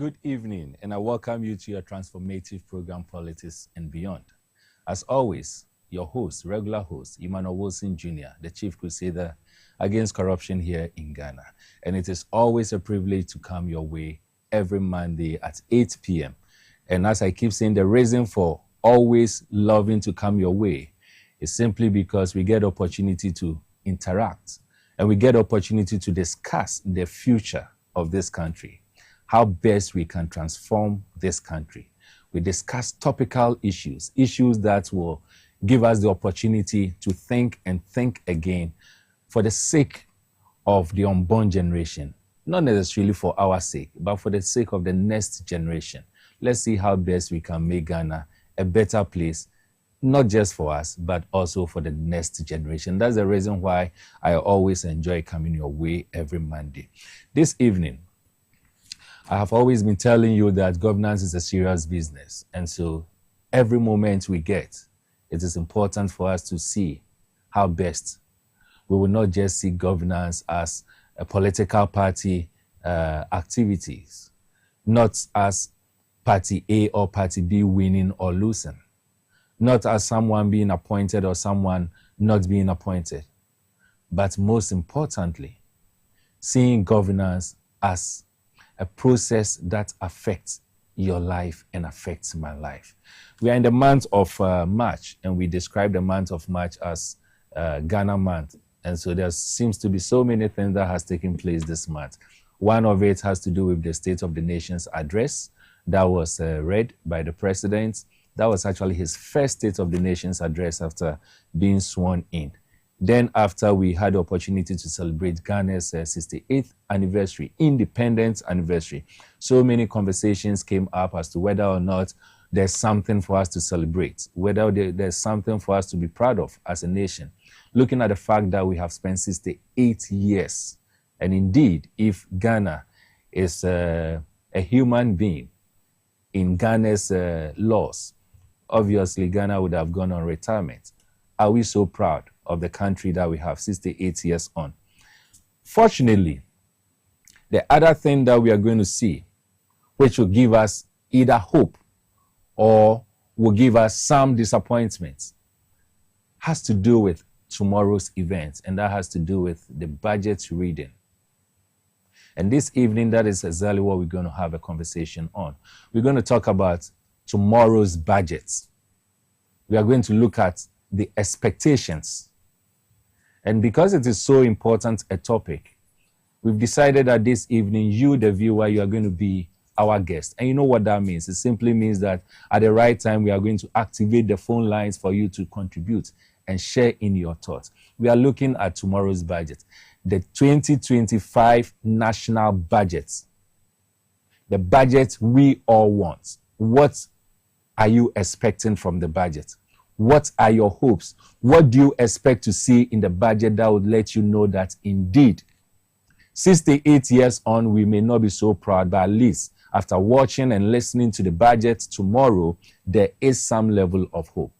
Good evening, and I welcome you to your transformative program, Politics and Beyond. As always, your host, regular host, Emmanuel Jr., the Chief Crusader against corruption here in Ghana. And it is always a privilege to come your way every Monday at 8 p.m. And as I keep saying, the reason for always loving to come your way is simply because we get opportunity to interact and we get opportunity to discuss the future of this country, how best we can transform this country. We discuss topical issues that will give us the opportunity to think and think again for the sake of the unborn generation, not necessarily for our sake, but for the sake of the next generation. Let's see how best we can make Ghana a better place, not just for us, but also for the next generation. That's the reason why I always enjoy coming your way every Monday. This evening, I have always been telling you that governance is a serious business. And so every moment we get, it is important for us to see how best we will not just see governance as a political party activities, not as party A or party B winning or losing, not as someone being appointed or someone not being appointed, but most importantly, seeing governance as a process that affects your life and affects my life. We are in the month of March, and we describe the month of March as Ghana month. And so there seems to be so many things that has taken place this month. One of it has to do with the State of the Nation's address that was read by the president. That was actually his first State of the Nation's address after being sworn in. Then after, we had the opportunity to celebrate Ghana's 68th anniversary, independence anniversary. So many conversations came up as to whether or not there's something for us to celebrate, whether there's something for us to be proud of as a nation. Looking at the fact that we have spent 68 years. And indeed, if Ghana is a human being in Ghana's laws, obviously Ghana would have gone on retirement. Are we so proud of the country that we have 68 years on? Fortunately, the other thing that we are going to see, which will give us either hope or will give us some disappointments, has to do with tomorrow's events, and that has to do with the budget reading. And this evening, that is exactly what we're going to have a conversation on. We're going to talk about tomorrow's budgets. We are going to look at the expectations. And because it is so important a topic, we've decided that this evening, you, the viewer, you are going to be our guest. And you know what that means? It simply means that at the right time, we are going to activate the phone lines for you to contribute and share in your thoughts. We are looking at tomorrow's budget, the 2025 national budget, the budget we all want. What are you expecting from the budget? What are your hopes? What do you expect to see in the budget that would let you know that indeed, 68 years on, we may not be so proud, but at least after watching and listening to the budget tomorrow, there is some level of hope.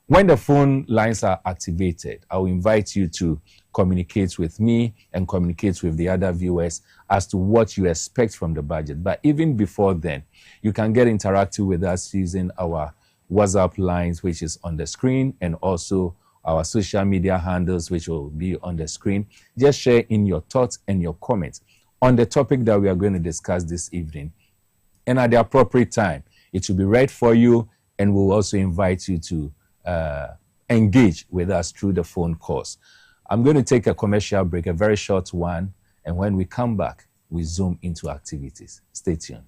When the phone lines are activated, I will invite you to communicate with me and communicate with the other viewers as to what you expect from the budget. But even before then, you can get interactive with us using our WhatsApp lines, which is on the screen, and also our social media handles, which will be on the screen. Just share in your thoughts and your comments on the topic that we are going to discuss this evening. And at the appropriate time, it will be read for you, and we'll also invite you to engage with us through the phone calls. I'm going to take a commercial break, a very short one, and when we come back, we zoom into activities. Stay tuned.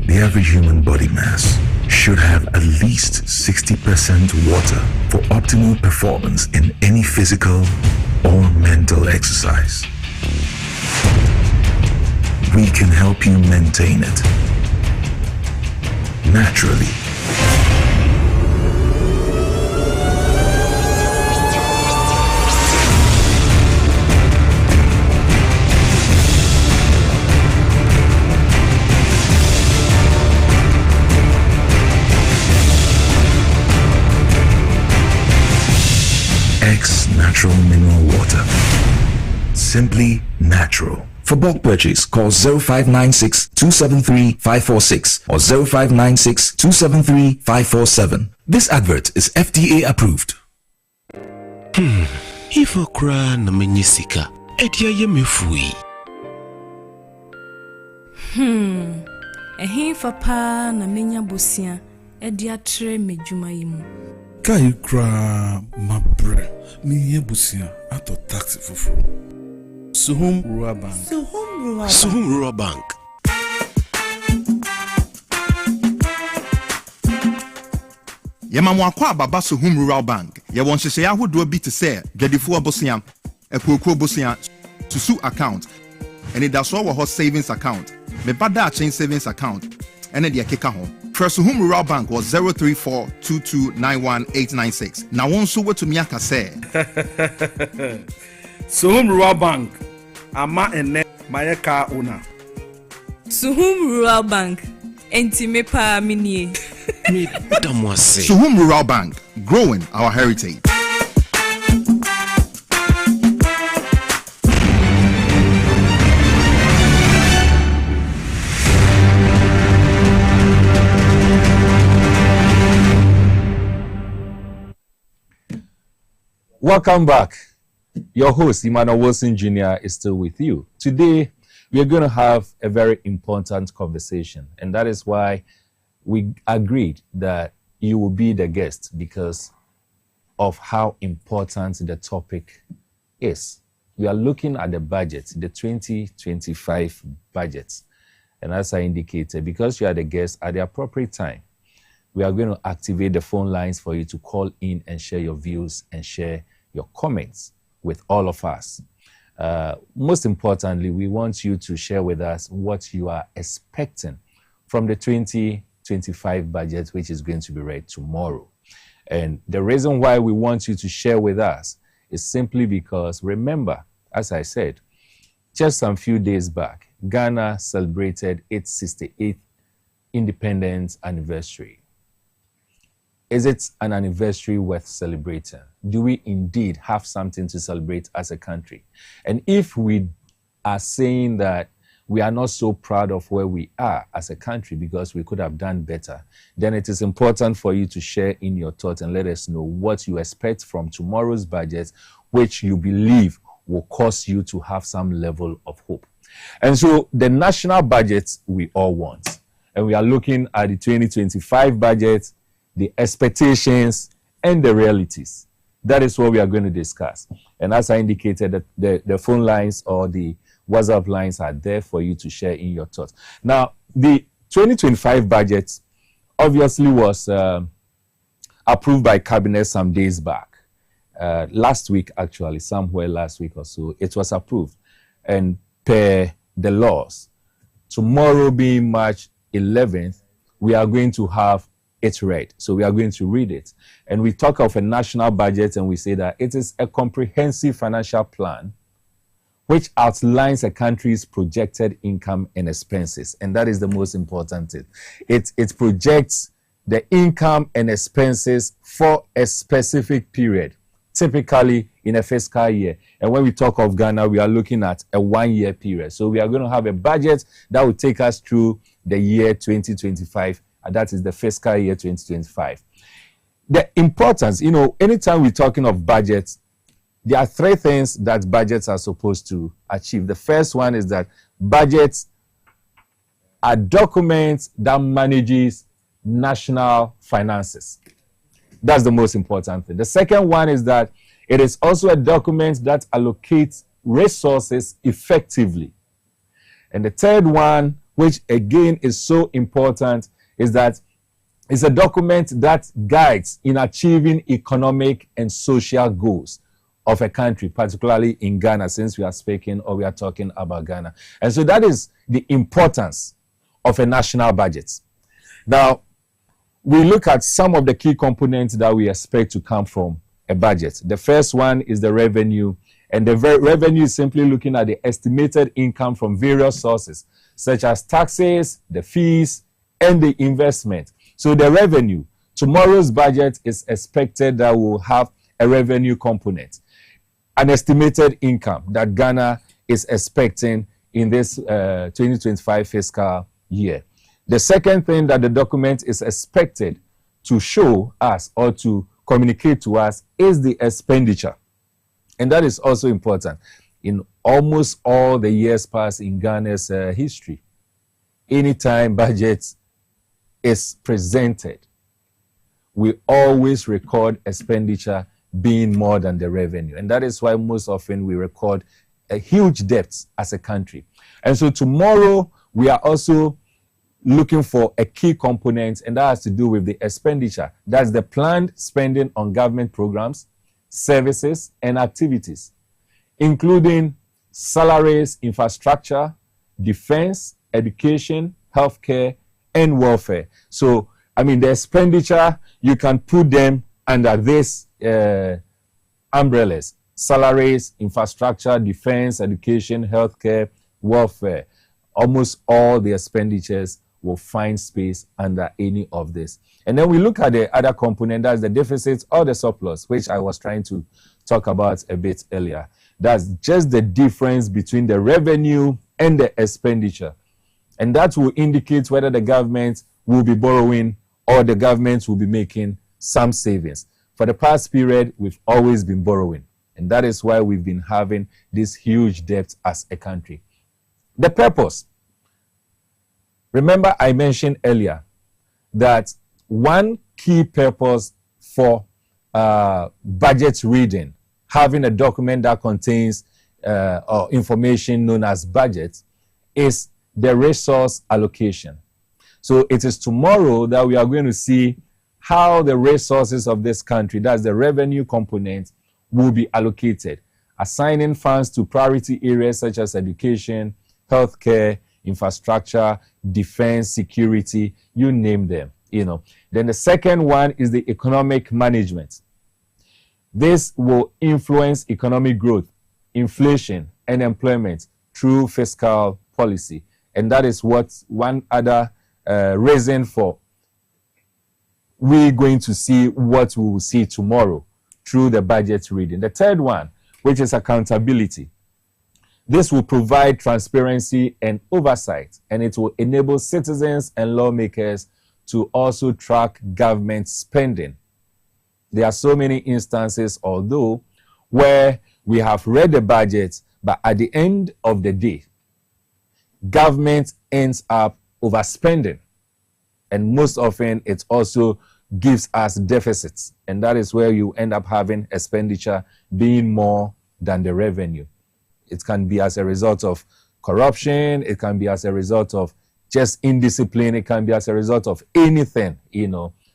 The average human body mass should have at least 60% water for optimal performance in any physical or mental exercise. We can help you maintain it naturally. X Natural Mineral Water. Simply natural. For bulk purchase, call 0596 273 546 or 0596 273 547. This advert is FDA approved. If a cry na menyisika, etia ye mefui. Ehin fa na menya bosia edia tre medjuma yimu. Kai kra mabre mi ye bosia ato taxi foforo. Suhum Rural Bank. Suhum Rural Bank. Yemamwa kwa baba Suhum Rural Bank. Ye won hyehyɛ ahodo bi te sɛ dwadifo abosia, ekuokuro bosia, susu account, ene da so wɔ savings account, me bada chain savings account, ene de akeka ho. Suhum Rural Bank was 03422919896. Na won so wetumi aka sɛ Suhum Rural Bank. Ama ene mayeka owner. Suhum Rural Bank. Enti me pa minie. Me damwase. Suhum Rural Bank, growing our heritage. Welcome back. Your host, Emmanuel Wilson Jr., is still with you. Today, we are going to have a very important conversation, and that is why we agreed that you will be the guest because of how important the topic is. We are looking at the budget, the 2025 budget. And as I indicated, because you are the guest at the appropriate time, we are going to activate the phone lines for you to call in and share your views and share your comments with all of us. Most importantly, we want you to share with us what you are expecting from the 2025 budget, which is going to be read tomorrow. And the reason why we want you to share with us is simply because, remember, as I said, just some few days back, Ghana celebrated its 68th independence anniversary. Is it an anniversary worth celebrating? Do we indeed have something to celebrate as a country? And if we are saying that we are not so proud of where we are as a country because we could have done better, then it is important for you to share in your thoughts and let us know what you expect from tomorrow's budget, which you believe will cause you to have some level of hope. And so the national budget we all want, and we are looking at the 2025 budget, the expectations and the realities. That is what we are going to discuss. And as I indicated, the phone lines or the WhatsApp lines are there for you to share in your thoughts. Now, the 2025 budget obviously was approved by Cabinet some days back. Last week, actually, somewhere last week or so, it was approved. And per the laws, tomorrow being March 11th, we are going to have it read. So we are going to read it. And we talk of a national budget and we say that it is a comprehensive financial plan which outlines a country's projected income and expenses. And that is the most important thing. It projects the income and expenses for a specific period, typically in a fiscal year. And when we talk of Ghana, we are looking at a 1-year period. So we are going to have a budget that will take us through the year 2025. And that is the fiscal year 2025. The importance, anytime we're talking of budgets, there are 3 things that budgets are supposed to achieve. The first one is that budgets are documents that manages national finances. That's the most important thing. The second one is that it is also a document that allocates resources effectively. And the third one, which again is so important, is that it's a document that guides in achieving economic and social goals of a country, particularly in Ghana, since we are speaking or we are talking about Ghana. And so that is the importance of a national budget. Now, we look at some of the key components that we expect to come from a budget. The first one is the revenue, and the revenue is simply looking at the estimated income from various sources, such as taxes, the fees, and the investment. So the revenue, tomorrow's budget is expected that will have a revenue component. an estimated income that Ghana is expecting in this 2025 fiscal year. The second thing that the document is expected to show us or to communicate to us is the expenditure. And that is also important. In almost all the years past in Ghana's history, anytime budget is presented, we always record expenditure being more than the revenue. And that is why most often we record a huge debt as a country. And so tomorrow we are also looking for a key component, and that has to do with the expenditure. That's the planned spending on government programs, services, and activities, including salaries, infrastructure, defense, education, healthcare, and welfare. So, I mean, the expenditure, you can put them under these umbrellas: salaries, infrastructure, defense, education, healthcare, welfare. Almost all the expenditures will find space under any of this. And then we look at the other component, that's the deficit or the surplus, which I was trying to talk about a bit earlier. That's just the difference between the revenue and the expenditure. And that will indicate whether the government will be borrowing or the government will be making some savings. For the past period, we've always been borrowing. And that is why we've been having this huge debt as a country. The purpose. Remember, I mentioned earlier that one key purpose for budget reading, having a document that contains or information known as budget, is the resource allocation. So it is tomorrow that we are going to see how the resources of this country, that's the revenue component, will be allocated, assigning funds to priority areas such as education, healthcare, infrastructure, defense, security, you name them, Then the second one is the economic management. This will influence economic growth, inflation, and employment through fiscal policy. And that is what one other reason for we're going to see what we will see tomorrow through the budget reading. The third one, which is accountability. This will provide transparency and oversight, and it will enable citizens and lawmakers to also track government spending. There are so many instances, although, where we have read the budget, but at the end of the day, government ends up overspending. And most often, it also gives us deficits. And that is where you end up having expenditure being more than the revenue. It can be as a result of corruption. It can be as a result of just indiscipline. It can be as a result of anything,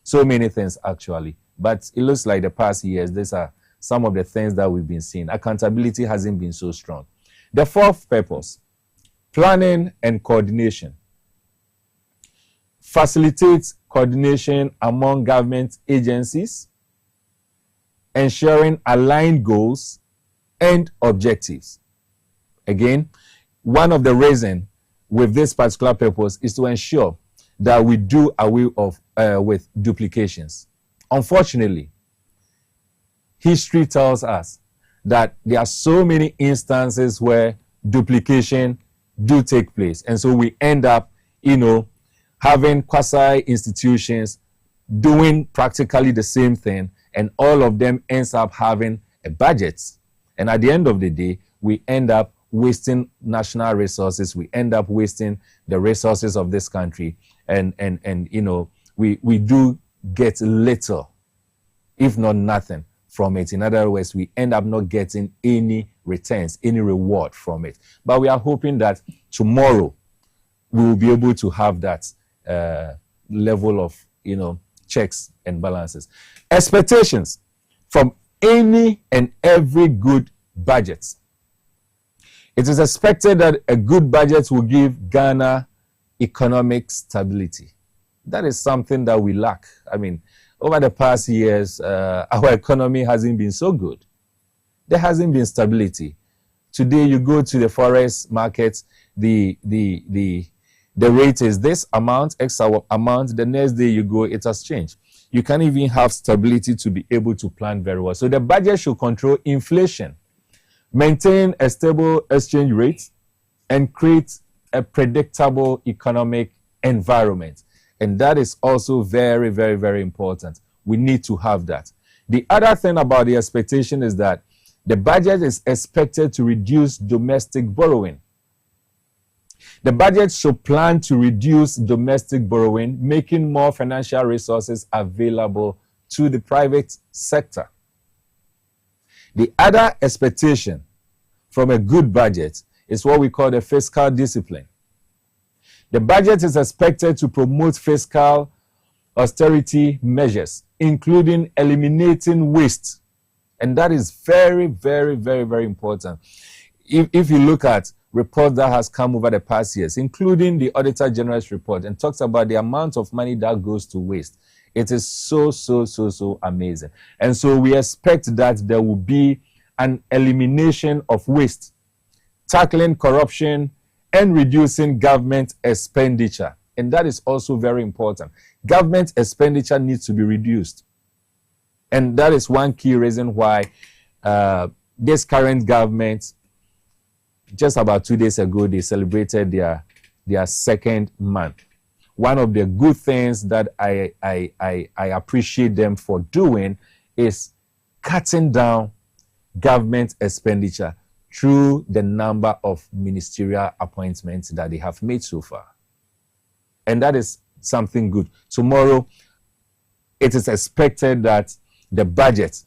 so many things actually. But it looks like the past years, these are some of the things that we've been seeing. Accountability hasn't been so strong. The fourth purpose, planning and coordination. Facilitates coordination among government agencies, ensuring aligned goals and objectives. Again, one of the reasons with this particular purpose is to ensure that we do away with duplications. Unfortunately, history tells us that there are so many instances where duplication do take place. And so we end up, having quasi-institutions doing practically the same thing, and all of them ends up having a budget. And at the end of the day, we end up wasting national resources. We end up wasting the resources of this country. And we do get little, if not nothing, from it. In other words, we end up not getting any returns, any reward from it. But we are hoping that tomorrow we will be able to have that level of, checks and balances. Expectations from any and every good budget. It is expected that a good budget will give Ghana economic stability. That is something that we lack. I mean, over the past years, our economy hasn't been so good. There hasn't been stability. Today, you go to the forex market, the rate is this amount, X amount. The next day you go, it has changed. You can't even have stability to be able to plan very well. So the budget should control inflation. maintain a stable exchange rate, and create a predictable economic environment. And that is also very, very, very important. We need to have that. The other thing about the expectation is that the budget is expected to reduce domestic borrowing. The budget should plan to reduce domestic borrowing, making more financial resources available to the private sector. The other expectation from a good budget is what we call the fiscal discipline. The budget is expected to promote fiscal austerity measures, including eliminating waste. And that is very, very, very, very important. If you look at reports that has come over the past years, including the Auditor General's report, and talks about the amount of money that goes to waste, it is so amazing. And so we expect that there will be an elimination of waste, tackling corruption, and reducing government expenditure. And that is also very important. Government expenditure needs to be reduced. And that is one key reason why this current government, just about 2 days ago, they celebrated their second month. One of the good things that I appreciate them for doing is cutting down government expenditure through the number of ministerial appointments that they have made so far. And that is something good. Tomorrow, it is expected that the budget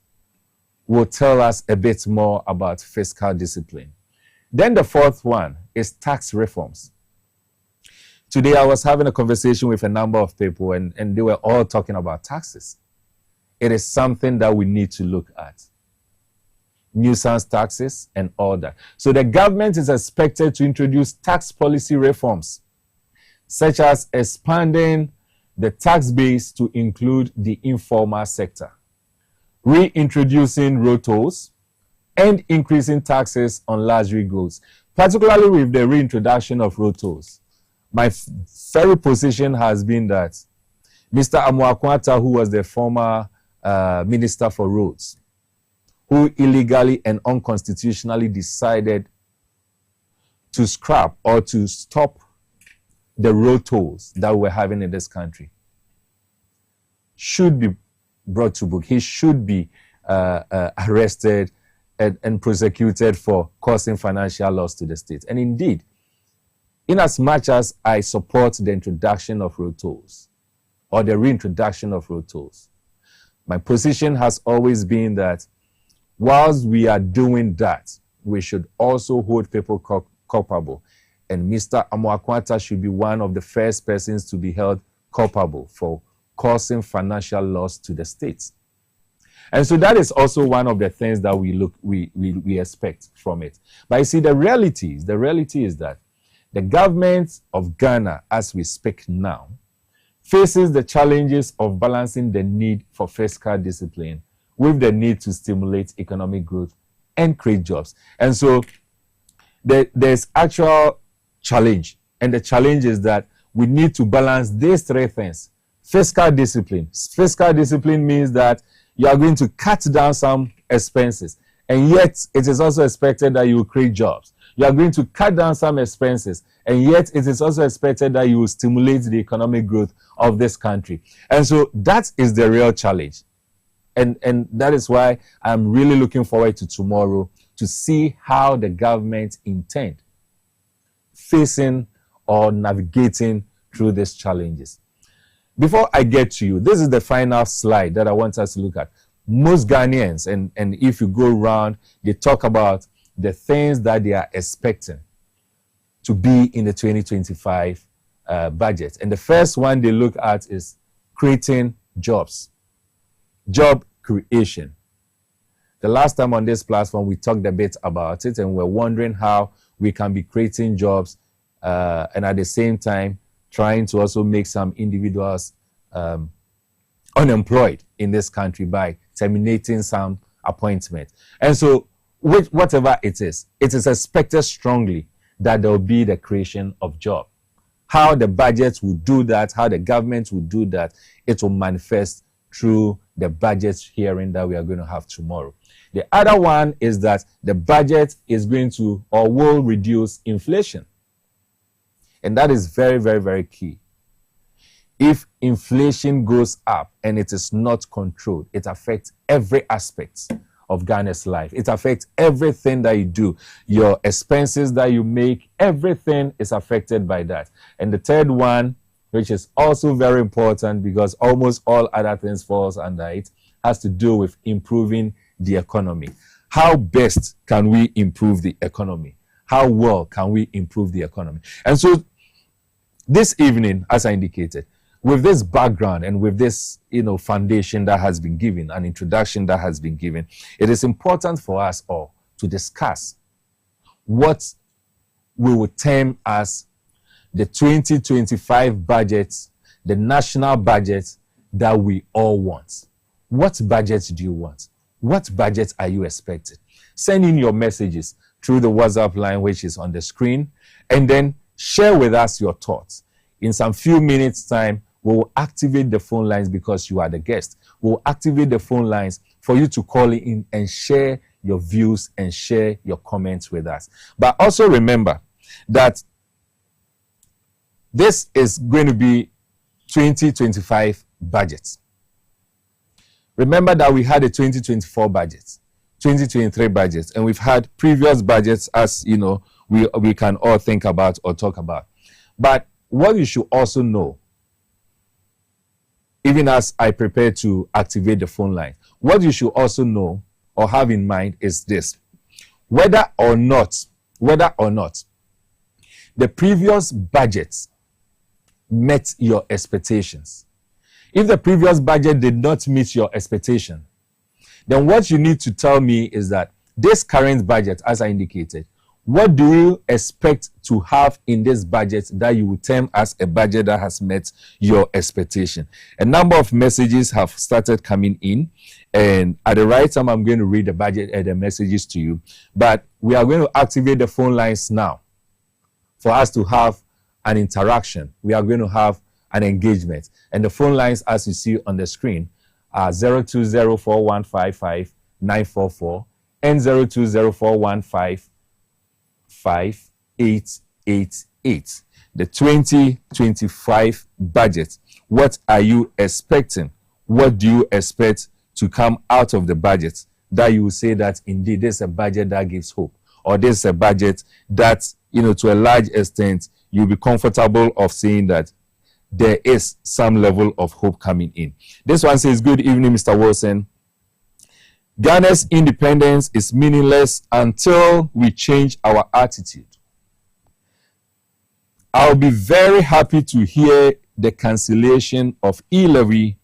will tell us a bit more about fiscal discipline. Then the fourth one is tax reforms. Today, I was having a conversation with a number of people, and they were all talking about taxes. It is something that we need to look at. Nuisance taxes and all that. So the government is expected to introduce tax policy reforms, such as expanding the tax base to include the informal sector, reintroducing road tolls, and increasing taxes on luxury goods, particularly with the reintroduction of road tolls. My very position has been that Mr. Amuakwata, who was the former Minister for Roads, who illegally and unconstitutionally decided to scrap or to stop the road tolls that we're having in this country, should be brought to book. He should be arrested and prosecuted for causing financial loss to the state. And indeed, in as much as I support the introduction of road tolls or the reintroduction of road tolls, my position has always been that whilst we are doing that, we should also hold people culpable. And Mr. Amuakwata should be one of the first persons to be held culpable for causing financial loss to the state. And so that is also one of the things that we expect from it. But you see, the reality is that the government of Ghana, as we speak now, faces the challenges of balancing the need for fiscal discipline with the need to stimulate economic growth and create jobs. And so there's actual challenge. And the challenge is that we need to balance these three things. Fiscal discipline. Fiscal discipline means that you are going to cut down some expenses, and yet it is also expected that you will create jobs. You are going to cut down some expenses, and yet it is also expected that you will stimulate the economic growth of this country. And so that is the real challenge. And that is why I'm really looking forward to tomorrow to see how the government intend facing or navigating through these challenges. Before I get to you, this is the final slide that I want us to look at. Most Ghanaians, and if you go around, they talk about the things that they are expecting to be in the 2025 budget. And the first one they look at is creating jobs, job creation. The last time on this platform, we talked a bit about it, and we're wondering how we can be creating jobs and at the same time trying to also make some individuals unemployed in this country by terminating some appointments. And so whatever it is expected strongly that there will be the creation of jobs. How the budget will do that, how the government will do that, it will manifest through the budget hearing that we are going to have tomorrow. The other one is that the budget is going to or will reduce inflation. And that is very, very, very key. If inflation goes up and it is not controlled, it affects every aspect of Ghana's life. It affects everything that you do. Your expenses that you make, everything is affected by that. And the third one, which is also very important because almost all other things falls under it, has to do with improving the economy. How best can we improve the economy? How well can we improve the economy? And so this evening, as I indicated, with this background and with this, foundation that has been given, an introduction that has been given, it is important for us all to discuss what we would term as the 2025 budget, the national budget that we all want. What budget do you want? What budget are you expecting? Send in your messages through the WhatsApp line, which is on the screen, and then share with us your thoughts. In some few minutes' time, we will activate the phone lines because you are the guest. We will activate the phone lines for you to call in and share your views and share your comments with us. But also remember that this is going to be 2025 budget. Remember that we had a 2024 budget, 2023 budget, and we've had previous budgets, as we can all think about or talk about. But what you should also know, even as I prepare to activate the phone line, what you should also know or have in mind is this: whether or not the previous budgets met your expectations. If the previous budget did not meet your expectation, then what you need to tell me is that this current budget, as I indicated, what do you expect to have in this budget that you would term as a budget that has met your expectation? A number of messages have started coming in, and at the right time, I'm going to read the budget and the messages to you. But we are going to activate the phone lines now for us to have an interaction. We are going to have an engagement. And the phone lines, as you see on the screen, are 0204155 and 02041558888. The 2025 budget. What are you expecting? What do you expect to come out of the budget that you will say that indeed this is a budget that gives hope, or this is a budget that, to a large extent, you'll be comfortable of saying that there is some level of hope coming in. This one says, good evening, Mr. Wilson. Ghana's independence is meaningless until we change our attitude. I'll be very happy to hear the cancellation of e-levy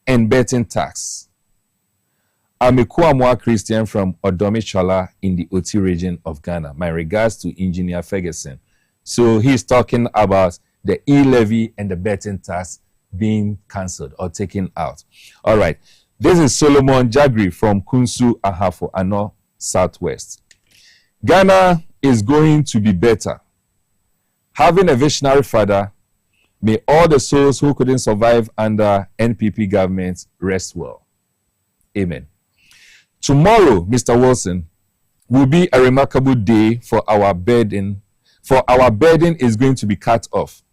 and betting tax. I'm a Kwamwa Christian from Odomichala in the Oti region of Ghana. My regards to Engineer Ferguson. So he's talking about the e-levy and the betting tax being cancelled or taken out. All right. This is Solomon Jagri from Kunsu Ahafo, Ano, Southwest. Ghana is going to be better. Having a visionary father, may all the souls who couldn't survive under NPP government rest well. Amen. Tomorrow, Mr. Wilson, will be a remarkable day for our burden. For our burden is going to be cut off.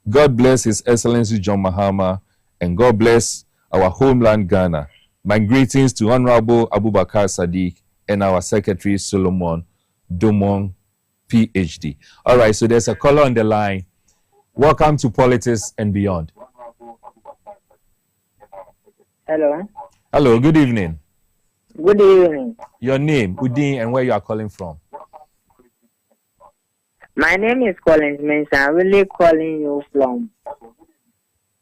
God bless His Excellency John Mahama, and God bless our homeland Ghana. My greetings to Honorable Abubakar Sadiq and our Secretary Solomon Domong, PhD. All right, so there's a caller on the line. Welcome to Politics and Beyond. Hello. Hello, good evening. Good evening. Your name, Udin, and where you are calling from? My name is Collins Mensah. I'm really calling you from.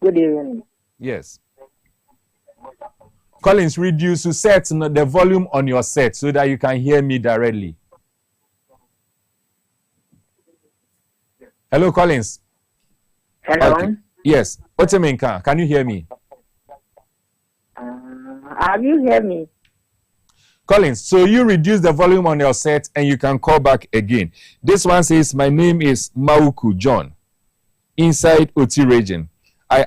Good evening. Yes. Collins, reduce to set the volume on your set so that you can hear me directly. Hello, Collins. Hello. Okay. Yes. What's your name? Can you hear me? Have you heard me? Collins, so you reduce the volume on your set and you can call back again. This one says, my name is Mauku John, inside Oti region. I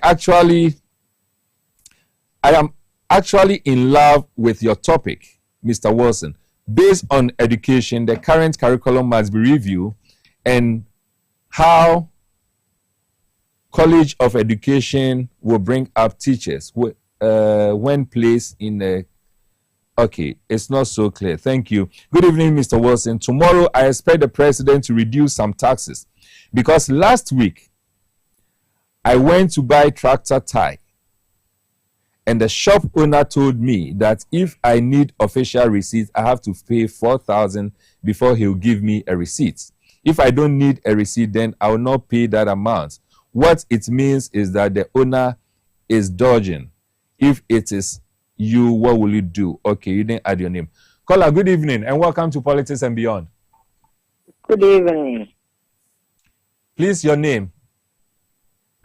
actually in love with your topic, Mr. Wilson. Based on education, the current curriculum must be reviewed and how College of Education will bring up teachers when placed in a... Okay, it's not so clear. Thank you. Good evening, Mr. Wilson. Tomorrow, I expect the president to reduce some taxes because last week, I went to buy tractor tie and the shop owner told me that if I need official receipts, I have to pay 4,000 before he'll give me a receipt. If I don't need a receipt, then I will not pay that amount. What it means is that the owner is dodging. If it is you, what will you do? Okay, you didn't add your name. Caller, good evening and welcome to Politics and Beyond. Good evening. Please, your name.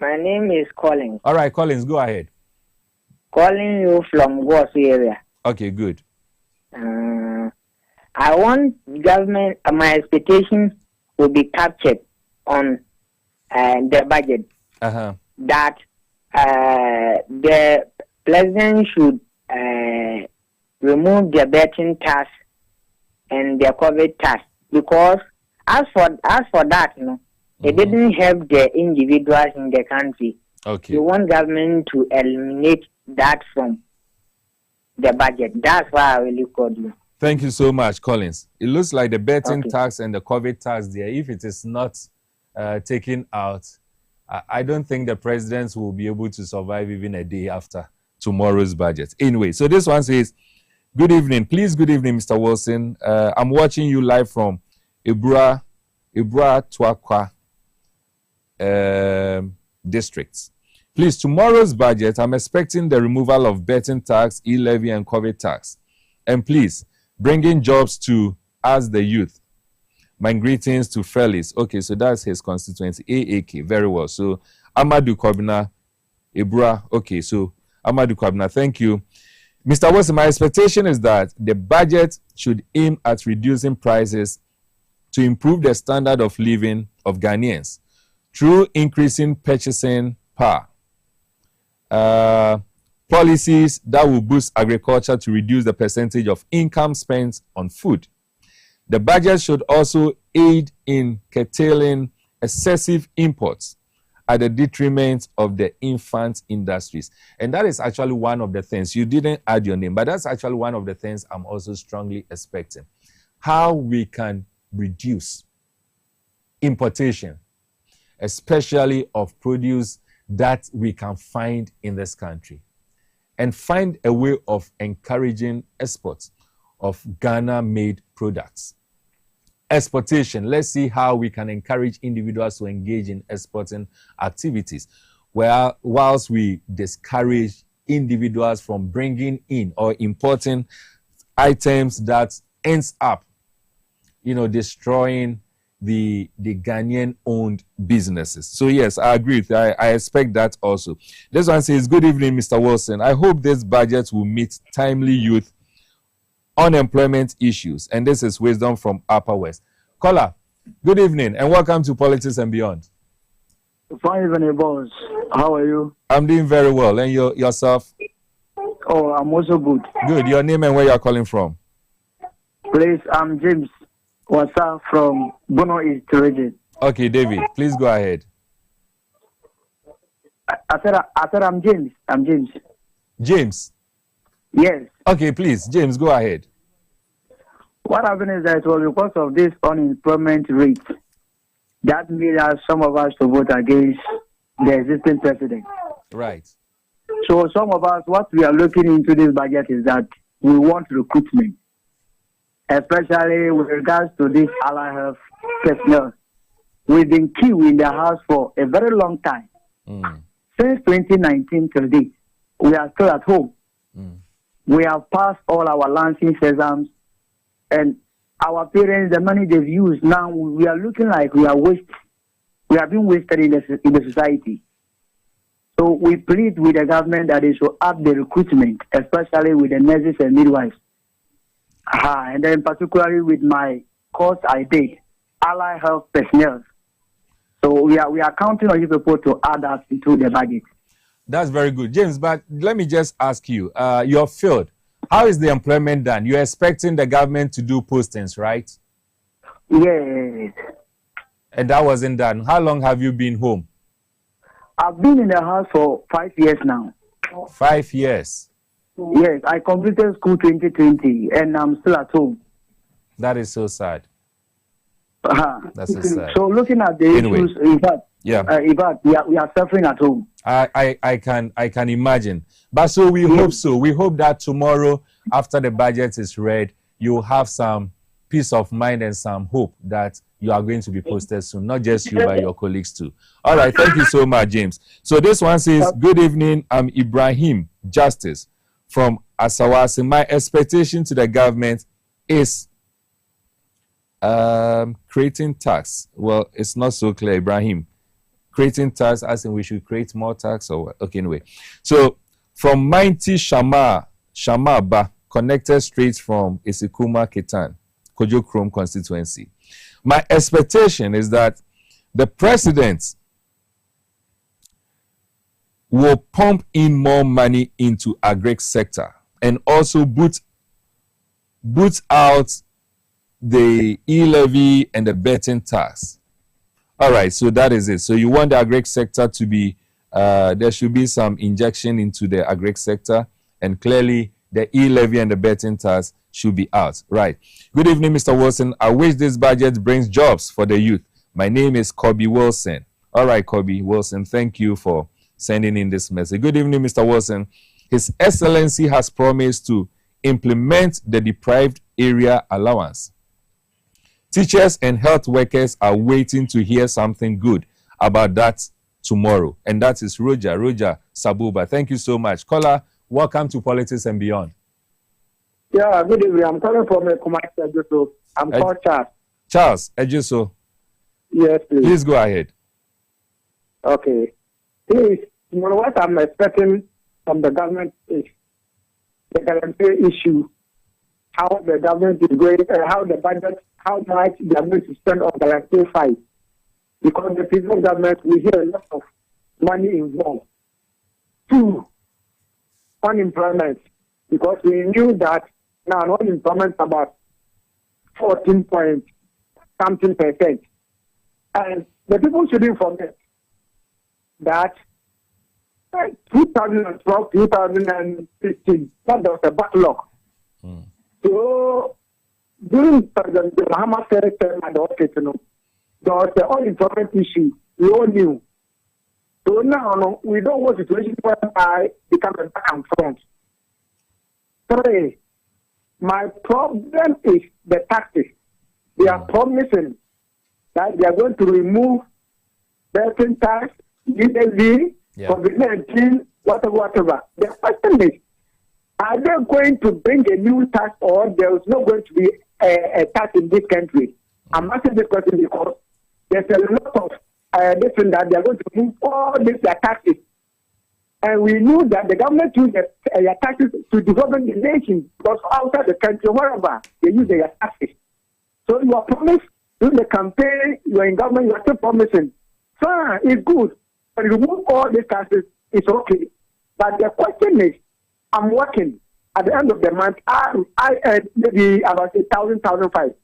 My name is Collins. All right, Collins, go ahead. Calling you from Goss area. Okay, good. I want government, my expectations will be captured on the budget. That the president should remove the betting tax and the COVID tax, because as for that, you know, it didn't help the individuals in the country. Okay. We want government to eliminate that from the budget. That's why I really called you. Thank you so much, Collins. It looks like the betting tax and the COVID tax there, if it is not taken out, I don't think the presidents will be able to survive even a day after tomorrow's budget. Anyway, so this one says, good evening. Please, good evening, Mr. Wilson. I'm watching you live from Ibra Tuakwa districts. Please, tomorrow's budget, I'm expecting the removal of betting tax, e-levy, and COVID tax. And please, bringing jobs to us, the youth. My greetings to Felix. Okay, so that's his constituency, AAK. Very well. So, Amadou Kobina, Ibra. Okay, so Amadou Kobina, thank you. Mr. Wilson, my expectation is that the budget should aim at reducing prices to improve the standard of living of Ghanaians through increasing purchasing power. Policies that will boost agriculture to reduce the percentage of income spent on food. The budget should also aid in curtailing excessive imports at the detriment of the infant industries. And that is actually one of the things. You didn't add your name, but that's actually one of the things I'm also strongly expecting. How we can reduce importation, especially of produce that we can find in this country, and find a way of encouraging exports of Ghana-made products. Exportation, let's see how we can encourage individuals to engage in exporting activities, whilst we discourage individuals from bringing in or importing items that ends up, destroying the Ghanaian-owned businesses. So yes, I agree with you. I expect that also. This one says, good evening, Mr. Wilson. I hope this budget will meet timely youth unemployment issues. And this is Wisdom from Upper West. Caller, good evening and welcome to Politics and Beyond. Fine evening, boss. How are you? I'm doing very well. And yourself? Oh, I'm also good. Good. Your name and where you're calling from? Please, I'm James Wasa from Bono East region. Okay, David, please go ahead. I said I'm James. I'm James. James? Yes. Okay, please, James, go ahead. What happened is that it was because of this unemployment rate that made us, some of us, to vote against the existing president. Right. So some of us, what we are looking into this budget is that we want recruitment, especially with regards to this allied health personnel. We've been queuing in the house for a very long time. Since 2019 till date, we are still at home. We have passed all our lancing exams, and our parents, the money they've used, now we are looking like we are wasted. We are being wasted in the society. So we plead with the government that they should up the recruitment, especially with the nurses and midwives. And then particularly with my course I did, allied health personnel. So we are counting on you people to add that into the budget. That's very good. James, but let me just ask you, your field, how is the employment done? You're expecting the government to do postings, right? Yes. And that wasn't done. How long have you been home? I've been in the house for 5 years now. 5 years. Yes, I completed school 2020 and I'm still at home. That is so sad. That's so sad. So looking at the issues, in fact, we are suffering at home. I can imagine. But so we hope so. We hope that tomorrow, after the budget is read, you'll have some peace of mind and some hope that you are going to be posted soon. Not just you, but your colleagues too. All right. Thank you so much, James. So this one says, good evening. I'm Ibrahim Justice from Asawasi. My expectation to the government is creating tax. Well, it's not so clear, Ibrahim. Creating tax, as in we should create more tax or what? Okay, anyway. So from Mighty Shamaba, connected straight from Isikuma Ketan, Kojo Krom constituency. My expectation is that the president will pump in more money into agri sector and also boot out the e-levy and the betting tax. All right, so that is it. So you want the agri sector to be, there should be some injection into the agri sector, and clearly the e-levy and the betting tax should be out. Right. Good evening, Mr. Wilson. I wish this budget brings jobs for the youth. My name is Kobe Wilson. All right, Kobe Wilson, thank you for sending in this message. Good evening, Mr. Wilson. His Excellency has promised to implement the deprived area allowance. Teachers and health workers are waiting to hear something good about that tomorrow. And that is Roger Sabuba. Thank you so much. Caller, welcome to Politics and Beyond. Yeah, good evening. I'm calling from Kumasi. I'm called Charles. Charles Ejiso. Yes, please. Please go ahead. Okay. Please, what I'm expecting from the government is the guarantee issue. How the government is going, how the budget, how much they are going to spend on guarantee 5. Because the federal government, we hear a lot of money involved. 2, unemployment. Because we knew that now unemployment about 14 point something %. And the people shouldn't forget that 2012, 2015, that was a backlog. So during President Muhammad first term at the office, there was the unemployment issue. We all knew. So now we don't want a situation where I become a back and front. 3, my problem is the taxes. They are promising that they are going to remove betting tax, GST, COVID-19, whatever. The question is, are they going to bring a new tax or there is not going to be a tax in this country? I'm asking this question because there's a lot of different that they are going to move all these taxes. And we knew that the government used their taxes to develop the nation because outside the country, wherever, they use their taxes. So you are promised during the campaign, you are in government, you are still promising. Fine, it's good. But remove all these taxes, it's okay. But the question is, I'm working. At the end of the month, I earn maybe about 1,000, 1,500.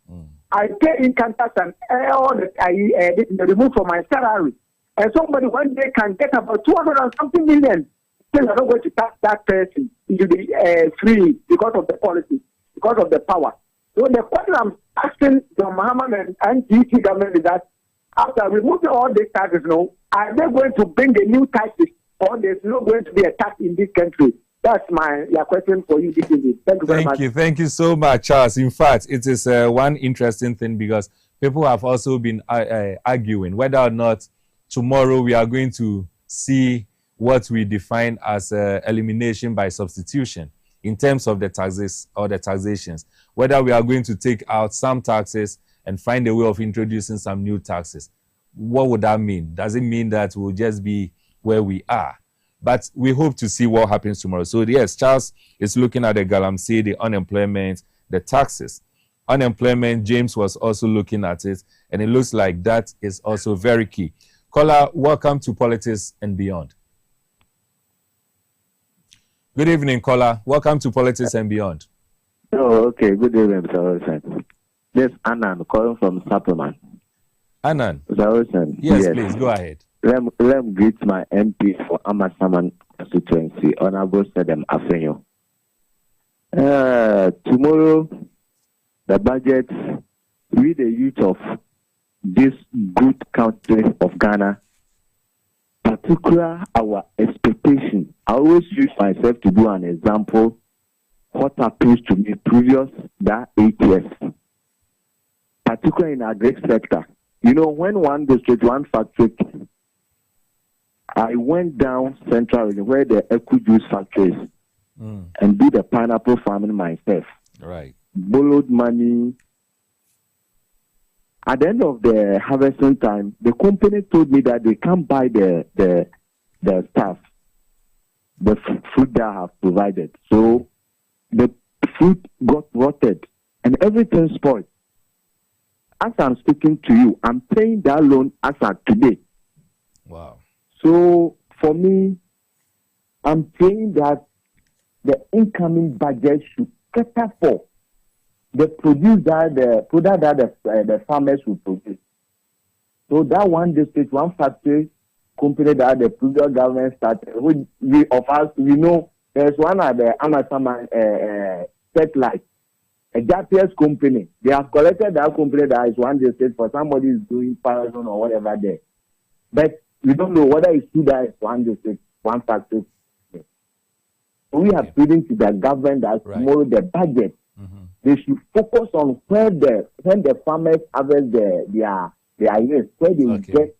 I pay income tax and all that I remove from my salary. And somebody one day can get about 200 and something million. Still, you're not going to tax that person. It will be free because of the policy, because of the power. So the question I'm asking the Muhammad and DC government is that after removing all these taxes, are they going to bring a new taxes or there's not going to be a tax in this country? That's my question for you this evening. Thank you very much. Thank you so much, Charles. In fact, it is one interesting thing because people have also been arguing whether or not tomorrow we are going to see what we define as elimination by substitution in terms of the taxes or the taxations. Whether we are going to take out some taxes and find a way of introducing some new taxes. What would that mean? Does it mean that we'll just be where we are? But we hope to see what happens tomorrow. So yes, Charles is looking at the Galamsey, the unemployment, the taxes. Unemployment, James was also looking at it, and it looks like that is also very key. Caller, welcome to Politics and Beyond. Good evening, caller. Welcome to Politics and Beyond. Oh, okay. Good evening, Mr. Wilson. This is Annan calling from Supplement. Annan. Mr. Wilson. Yes, please, go ahead. Let me greet my MP for Amasaman constituency, Honorable Sedem Afenyo. Tomorrow, the budget, we the youth of this good country of Ghana, particular our expectation. I always use myself to do an example. What appeals to me previous that 8 years, particularly in agri sector. You know, when one district, one factory, I went down central region where the equi juice factories and did the pineapple farming myself. Right. Borrowed money. At the end of the harvesting time, the company told me that they can't buy the stuff, the food that I have provided. So the food got rotted and everything spoiled. As I'm speaking to you, I'm paying that loan as of today. Wow. So for me, I'm praying that the incoming budget should cater for the product that the farmers will produce. So that one district, one factory company that the previous government started, we know there's one at the Amazon satellite, a Japanese company. They have collected that company that is one district for somebody is doing paragon or whatever there. But we don't know whether it's true that it's one district, one factory. So we are pleading to the government that tomorrow the budget, they should focus on when the farmers harvest their yields, where they get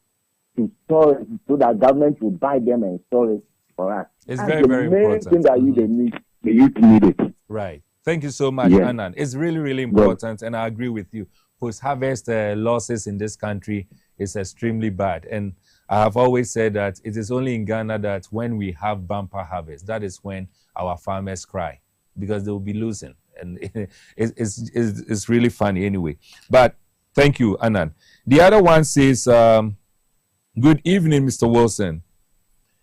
to store it so that government will buy them and store it for us. It's very, very important. The main thing that the youth need it. Right. Thank you so much, Anand. It's really, really important, and I agree with you. Post-harvest losses in this country is extremely bad. And I have always said that it is only in Ghana that when we have bumper harvest, that is when our farmers cry, because they will be losing. And it's really funny anyway. But thank you, Anand. The other one says, good evening, Mr. Wilson.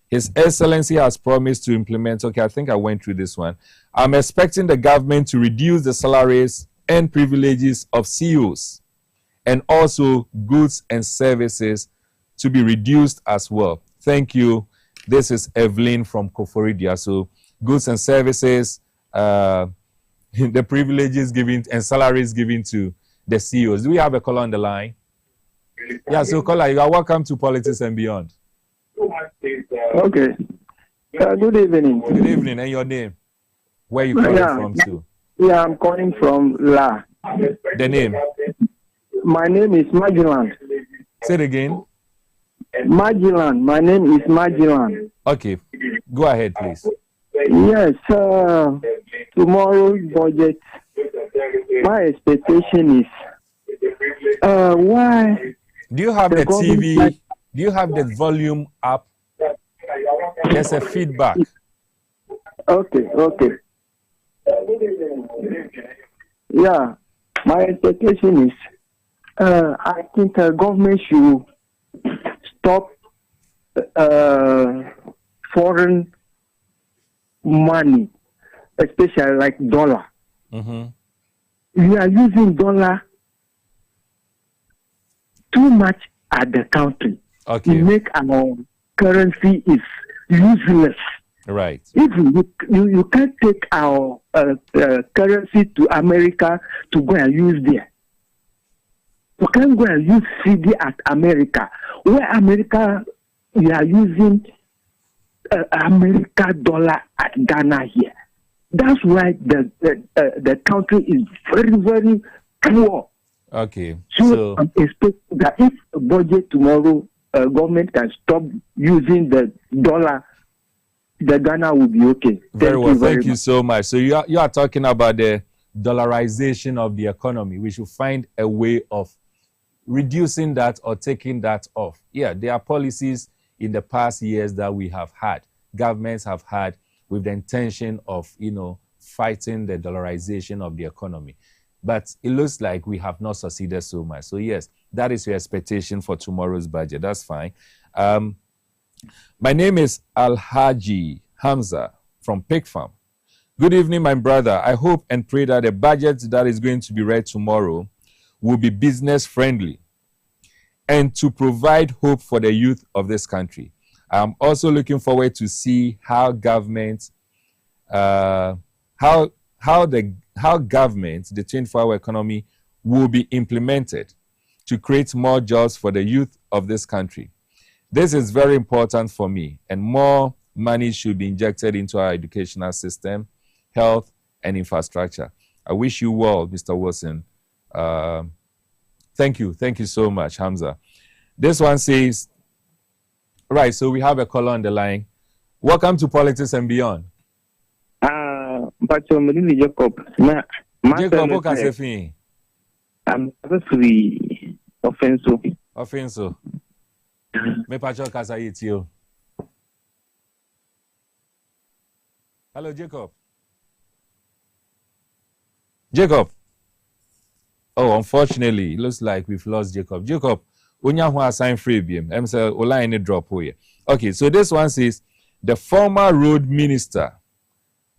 His Excellency has promised to implement, okay, I think I went through this one. I'm expecting the government to reduce the salaries and privileges of CEOs and also goods and services to be reduced as well. Thank you. This is Evelyn from Koforidia. So goods and services, the privileges given and salaries given to the CEOs. Do we have a caller on the line? Yeah, so caller, you are welcome to Politics and Beyond. Okay. Good evening. Good evening, and your name? Where you calling from too? Yeah, I'm calling from La. The name? My name is Magellan. Say it again. Magellan. My name is Magellan. Okay, go ahead, please. Yes, tomorrow's budget, my expectation is, why? Do you have the TV? Do you have the volume up? There's a feedback. Okay. Yeah, my expectation is, I think the government should stop foreign money, especially like dollar. We are using dollar too much at the country. Okay. We make our currency is useless. Right. If you can't take our currency to America to go and use there. You can't go and use CD at America. Where America, we are using America dollar at Ghana here. That's why the country is very, very poor. Okay. So I'm expecting that if budget tomorrow, government can stop using the dollar, the Ghana will be okay. Very well. Thank you so much. So you are talking about the dollarization of the economy. We should find a way of reducing that or taking that off. Yeah, there are policies in the past years that we have had, governments have had, with the intention of, fighting the dollarization of the economy. But it looks like we have not succeeded so much. So yes, that is your expectation for tomorrow's budget. That's fine. My name is Alhaji Hamza from Pig Farm. Good evening, my brother. I hope and pray that the budget that is going to be read tomorrow will be business friendly and to provide hope for the youth of this country. I'm also looking forward to see how government, the 24-hour economy will be implemented to create more jobs for the youth of this country. This is very important for me, and more money should be injected into our educational system, health, and infrastructure. I wish you well, Mr. Wilson. Thank you. Thank you so much, Hamza. This one says, right, so we have a caller on the line. Welcome to Politics and Beyond. But Jacob. Jacob, what can you say? I'm free. Offenso. Me pacho kasa yitio. Hello, Jacob. Jacob. Oh, unfortunately, it looks like we've lost Jacob. Jacob, unya hu assign free BM. I'm say ola any drop here. Okay, so this one says the former road minister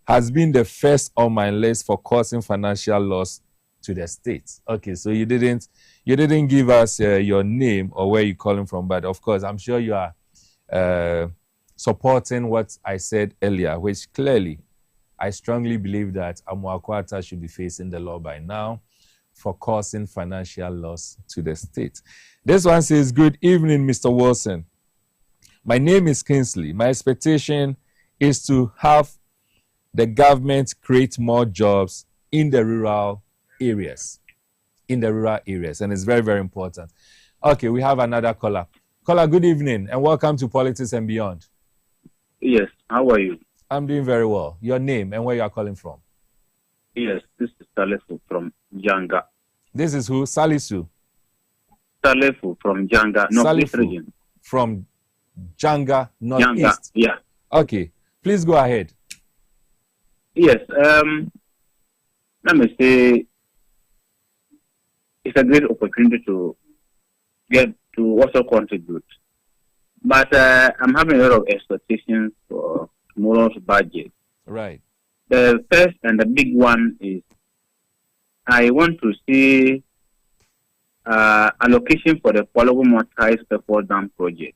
has been the first on my list for causing financial loss to the state. Okay, so you didn't give us your name or where you're calling from, but of course, I'm sure you are supporting what I said earlier, which clearly, I strongly believe that Amuakwata should be facing the law by now for causing financial loss to the state. This one says, good evening, Mr. Wilson. My name is Kingsley. My expectation is to have the government create more jobs in the rural areas. And it's very, very important. Okay, we have another caller. Caller, good evening and welcome to Politics and Beyond. Yes, how are you? I'm doing very well. Your name and where you are calling from? Yes, this is Salisu from Janga. This is who? Salisu? Salisu from Janga, Northeast region. From Janga, Northeast? Janga, yeah. Okay, please go ahead. Yes, let me say it's a great opportunity to get to also contribute. But I'm having a lot of expectations for tomorrow's budget. Right. The first and the big one is I want to see allocation for the Pualugu Motorized Purpose Dam project.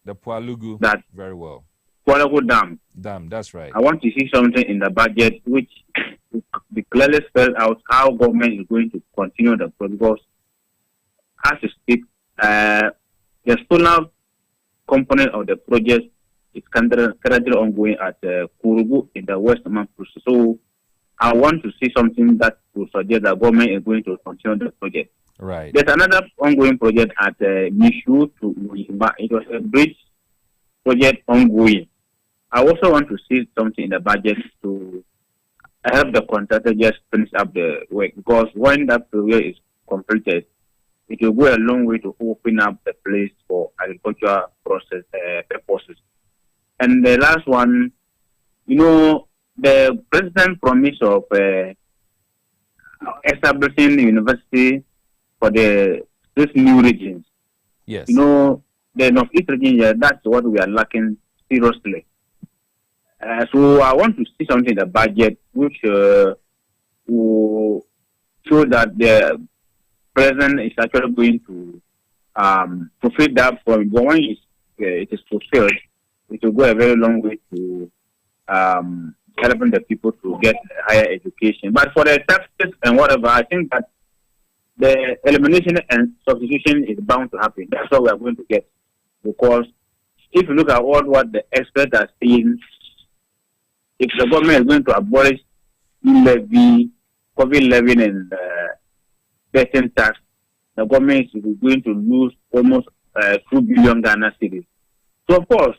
The Pualugu, that very well. Pualugu Dam. Dam, that's right. I want to see something in the budget which will be clearly spelled out how government is going to continue the project. Because as you speak, the solar component of the project is currently ongoing at Kurugu in the West Mampus. So I want to see something that will suggest that government is going to continue the project. Right. There's another ongoing project at Mishu to Uimba. It was a bridge project ongoing. I also want to see something in the budget to help the contractor just finish up the work, because when that project is completed, it will go a long way to open up the place for agricultural process purposes. And the last one, the president promised of establishing a university for these new regions. Yes. The Northeast region, that's what we are lacking seriously. So I want to see something in the budget which will show that the president is actually going to fulfill that for when it is fulfilled. It will go a very long way to helping the people to get higher education. But for the taxes and whatever, I think that the elimination and substitution is bound to happen. That's what we are going to get. Because if you look at what the experts are saying, if the government is going to abolish levy, COVID levy and betting tax, the government is going to lose almost 2 billion Ghana cedis. So of course,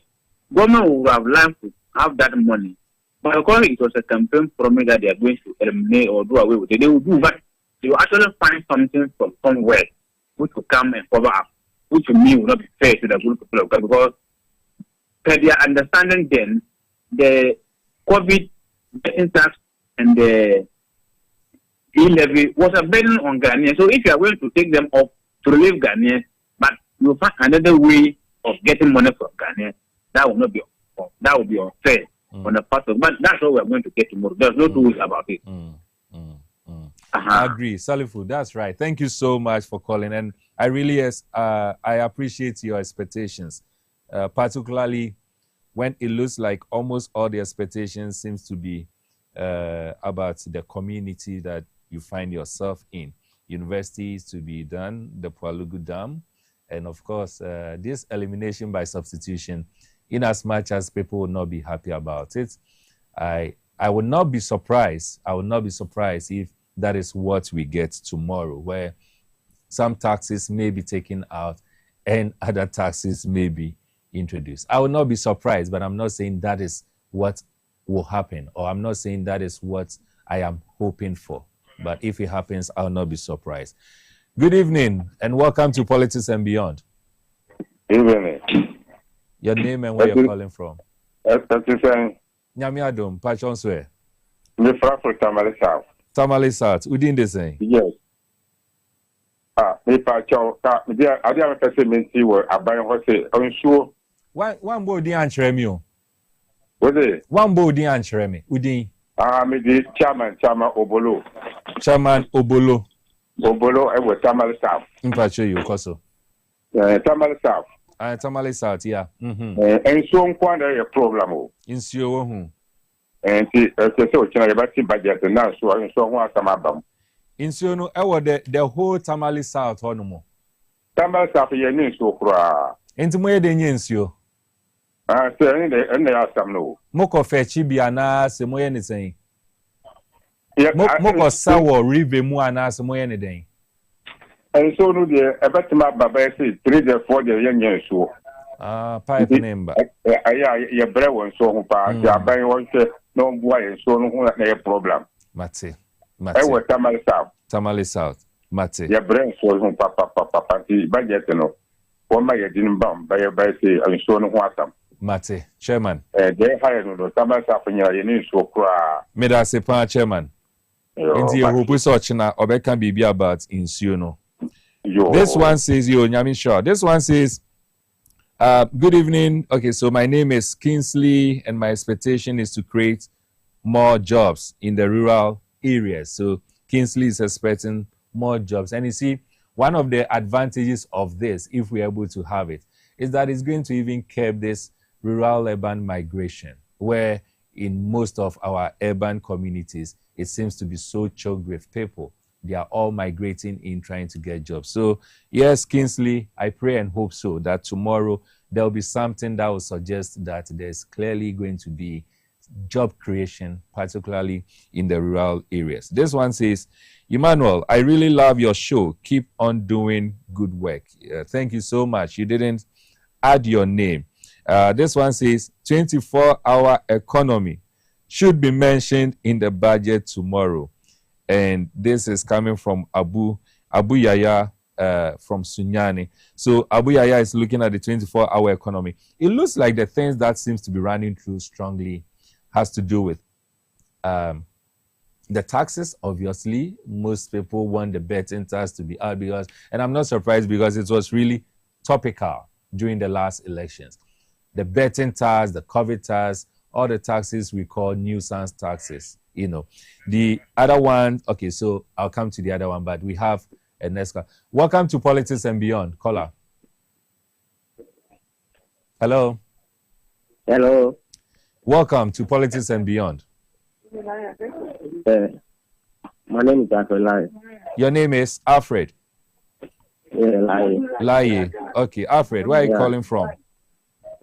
government would have liked to have that money, but because it was a campaign promise that they are going to eliminate or do away with it, they will do, but they will actually find something from somewhere which will come and cover up, which to me will not be fair to the group of people, because per their understanding then, the COVID tax and the e-levy was a burden on Ghanaians. So if you are going to take them off to relieve Ghanaians, but you will find another way of getting money from Ghanaians, that will not be unfair. on the part of. But that's what we're going to get tomorrow. There's no two ways about it. I agree, Salifu. That's right. Thank you so much for calling, and I really I appreciate your expectations, particularly when it looks like almost all the expectations seems to be about the community that you find yourself in. Universities to be done, the Pualugu Dam, and of course, this elimination by substitution, in as much as people will not be happy about it, I would not be surprised. I would not be surprised if that is what we get tomorrow, where some taxes may be taken out and other taxes may be introduced. I would not be surprised, but I'm not saying that is what will happen, or I'm not saying that is what I am hoping for. But if it happens, I'll not be surprised. Good evening, and welcome to Politics and Beyond. Evening. Your name and where you're calling from? Nyami Adom, Pachon Swe. Me from Tamale South. Tamale South, within the same? Yes. Me Pachon, I didn't have to say me were about what say, I'm sure. One body answer me. What is it? One body answer me. Udin. Me the chairman Obolo. Chairman Obolo. Obolo, I was Tamale South. Mpacho you, Koso. Tamale South. Tamale South, yeah. And so on, there is a problem. In Sio, and so China about budget and now so I saw one some album. In Sio, no, I was the whole Tamale South, or no more. Tamale South, you need so cry. Into more than Yensio. Say, and they are some no. Moko Fechibiana, Semo anything. Moko Sawa, Rive Muana, Semo anything. And so no dear, about my Baba say 3 or 4 years so. Pipe number. Your brother and so on, ya buy one no boy and so no problem. Mate. I was Tamale South. Tamale South. Mate. Your brain so on papa budget no. One my didn't bomb by say and so no what some. Mate, Chairman. They hired no Tamale South and you need so cry. Meda Sepa Chairman. Inti hope such na obeka bibi about insuo no. This one says, Nyami Shaw. This one says, good evening. Okay, so my name is Kingsley, and my expectation is to create more jobs in the rural areas. So Kingsley is expecting more jobs. And you see, one of the advantages of this, if we're able to have it, is that it's going to even curb this rural-urban migration, where in most of our urban communities, it seems to be so choked with people. They are all migrating in trying to get jobs. So, yes, Kingsley, I pray and hope so that tomorrow there will be something that will suggest that there's clearly going to be job creation, particularly in the rural areas. This one says, Emmanuel, I really love your show. Keep on doing good work. Thank you so much. You didn't add your name. This one says, 24-hour economy should be mentioned in the budget tomorrow. And this is coming from Abu Yaya from Sunyani. So Abu Yaya is looking at the 24-hour economy. It looks like the things that seems to be running through strongly has to do with the taxes. Obviously, most people want the betting tax to be out because, and I'm not surprised because it was really topical during the last elections. The betting tax, the COVID tax, all the taxes we call nuisance taxes. You know, the other one, okay, so I'll come to the other one, but we have a next call. Welcome to Politics and Beyond. Caller. Hello. Hello. Welcome to Politics and Beyond. My name is Alfred. Your name is Alfred? Yeah, Lai. Okay, Alfred, where are you calling from?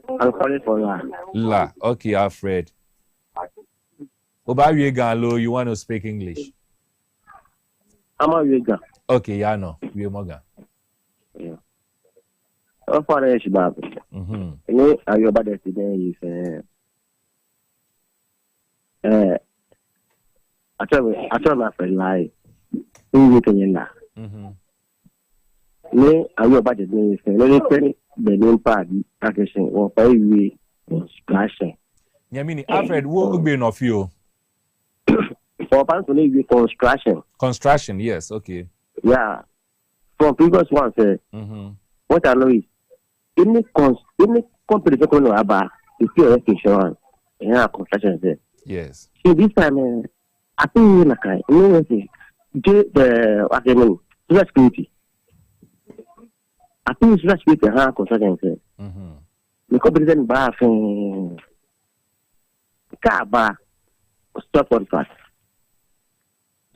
I'm calling from La. Okay, Alfred. Obawiegalo, you want to speak English? I'm a Wiega. Okay, yeah, no. Wiemoga. Yeah. So far, I should have. Your budget today is I tell my friend lie. You can na. Me, I will budget me. Anything the name party packaging or pay we splashing. Yamini, Alfred, what would be enough you? For personally, construction. Construction, yes, okay. Yeah. From previous ones, what I know is any company that know about is still insurance. Yeah, construction there. Yes. So this time, I think the social security. I think social security construction there. Because president ba ka ba stop contract.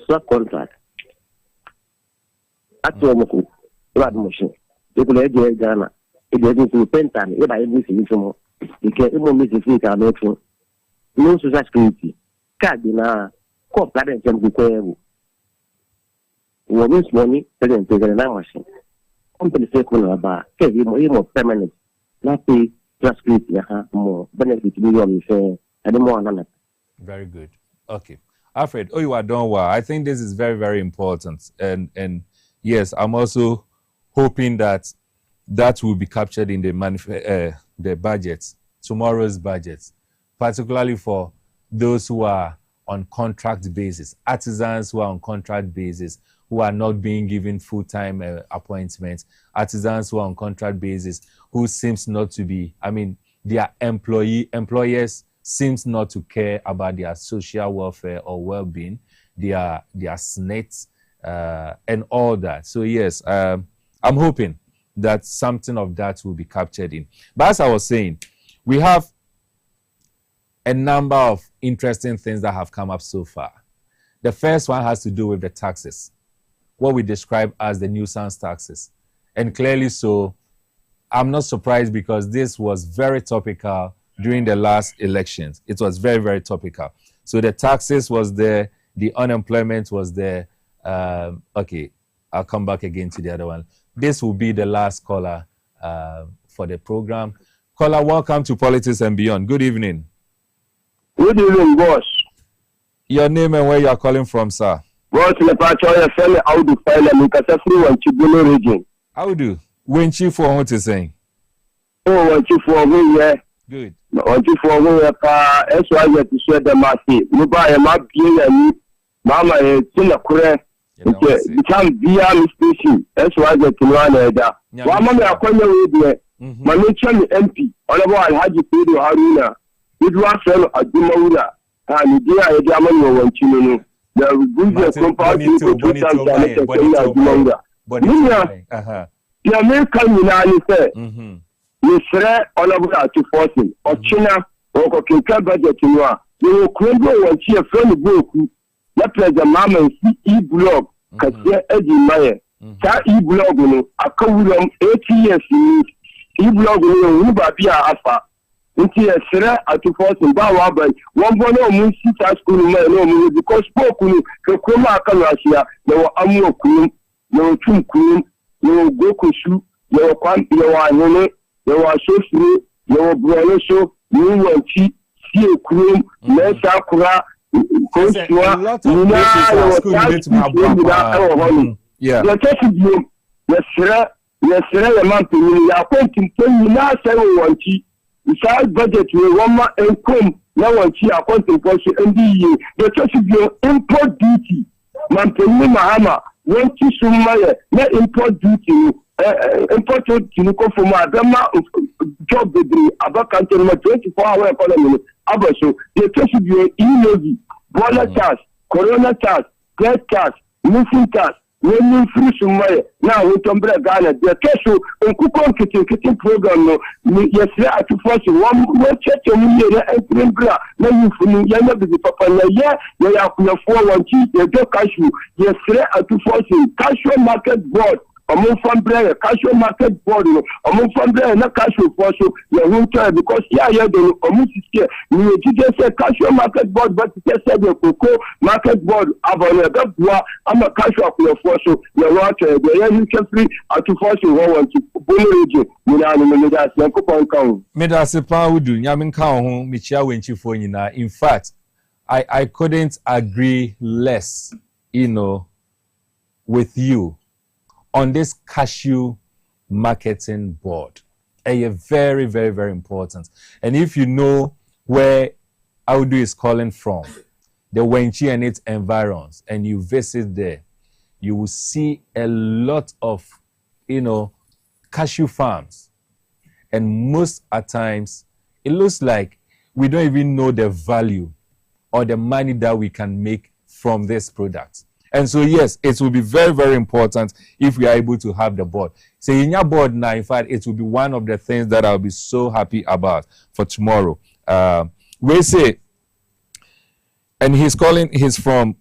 Stop contract. Atu mo Brad machine. You could have Ghana. It doesn't to pentan. If I miss it, you can miss it. No social security. Card na co parent can be query. Woman's money, present to the machine. Company say about more permanent. Not pay social security more benefit million say I don't want another. Very good. Okay. Alfred, you are done well. I think this is very, very important. And yes, I'm also hoping that will be captured in the budget, tomorrow's budget, particularly for those who are on contract basis, artisans who are on contract basis, who are not being given full-time appointments, artisans who are on contract basis, who seems not to be, their employers seems not to care about their social welfare or well-being, their SNET, and all that. So yes, I'm hoping that something of that will be captured in. But as I was saying, we have a number of interesting things that have come up so far. The first one has to do with the taxes, what we describe as the nuisance taxes. And clearly so, I'm not surprised because this was very topical during the last elections. It was very, very topical. So the taxes was there, the unemployment was there. Okay, I'll come back again to the other one. This will be the last caller for the program. Caller, welcome to Politics and Beyond. Good evening. Good evening, boss. Your name and where you are calling from, sir? Boss, the patrol is Audu File and Kasafru and Chibuno region. Audu, when chief for what is saying? Oh, when chief for me, yeah. Good. When chief for me, SY to share the Masi. Muba, and my being Mama, Tina Kure. Become via station. SY to Rana. One moment, I call you with me. My nature MP. All about Haji Pedro Haruna. It was a Dumaura. And the idea of Emmanuel and Chino. The good compound people to Dumaura. The American United said, you say all about to forcing or China or Kinka budget in one. You will crumble and see a friend book. That was the Mamma e-blog, Kasia Eddie Meyer. That e-blog, I come with 80 years. E-blog, you will be a alpha. Nti esere atuforce ba wa ba won bo na mu sita school ma na mu because spoke nu ke koma aka no asia na wo amu okunu na wo tum kunu na wo gokosu na wo kwan na wo anene na wo asofuru na wo brolo so ni wanti si okunu na sa kura ko swa ni na wo ta yeah the test you esere ya man pini ya kwantin pini na sai wanti inside budget we one income now one chi accounting for NDE the church be import duty man pay mahama one chi sumaya na import duty import duty ko for ma dama job be about 24-hour economy abaso the church be illegal boiler tax corona tax gas tax missing tax when you free sumaya now we can break Ghana the case on coupon kitchen program no yes at first one check you and bra na you funu ya na be papa na ya ya kuna for one chi the cash yes at first cash market board among family cash market board among family na cash for so you won't try because yeah the almost here you just say cash market board but just say the cocoa market board about that boy I'm a cash for so you want the you can free at first you want to region you know that you coupon count me da se pa wudu nyame nka ho me chia wenchifo nyina in fact I couldn't agree less with you on this cashew marketing board. Very, very, very important. And if you know where Audu is calling from, the Wenchi and its environs, and you visit there, you will see a lot of, cashew farms. And most at times, it looks like we don't even know the value or the money that we can make from this product. And so, yes, it will be very, very important if we are able to have the board. So in your board now, in fact, it will be one of the things that I'll be so happy about for tomorrow. We say, and he's from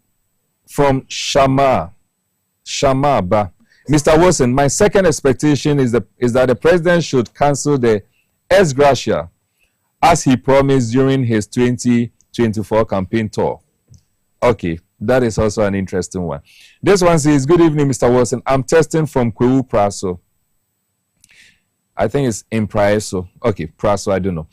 Shama Ba. Mr. Wilson, my second expectation is that the president should cancel the ex gratia as he promised during his 2024 campaign tour. Okay, that is also an interesting one. This one says, good evening, Mr. Wilson. I'm testing from Kwewu Praso. I think it's in Praso. Okay, Praso, I don't know.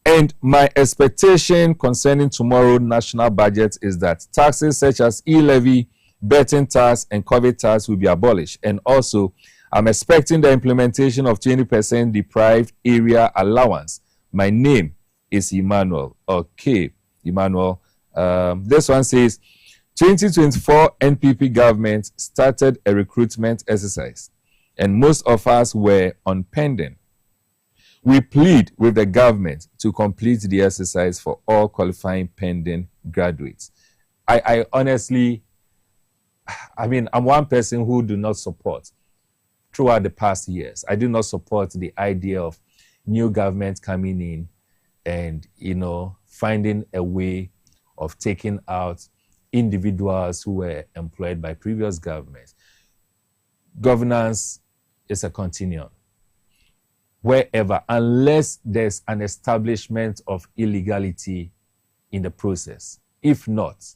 And my expectation concerning tomorrow's national budget is that taxes such as e-levy, betting tax, and COVID tax will be abolished. And also, I'm expecting the implementation of 20% deprived area allowance. My name is Emmanuel. Okay, Emmanuel. This one says, 2024 NPP government started a recruitment exercise, and most of us were on pending. We plead with the government to complete the exercise for all qualifying pending graduates. I honestly, I'm one person who do not support, throughout the past years, I do not support the idea of new government coming in and, finding a way of taking out individuals who were employed by previous governments. Governance is a continuum. Wherever, unless there's an establishment of illegality in the process. If not,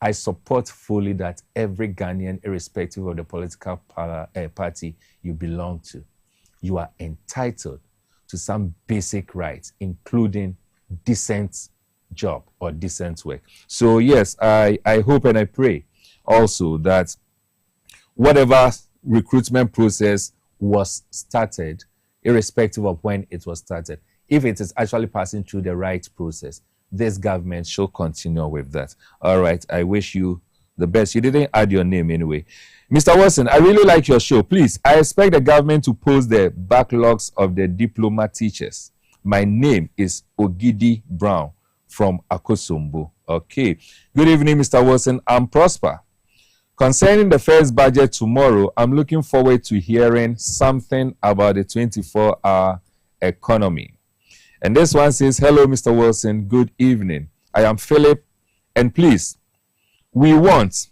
I support fully that every Ghanaian, irrespective of the political party you belong to, you are entitled to some basic rights, including decent job or decent work. So yes, I hope and I pray also that whatever recruitment process was started, irrespective of when it was started, if it is actually passing through the right process, this government should continue with that. All right, I wish you the best. You didn't add your name anyway. Mr. Wilson, I really like your show. Please, I expect the government to post the backlogs of the diploma teachers. My name is Ogidi Brown from Akosombo. Okay. Good evening, Mr. Wilson. I'm Prosper. Concerning the first budget tomorrow, I'm looking forward to hearing something about the 24-hour economy. And this one says, hello, Mr. Wilson. Good evening. I am Philip. And please, we want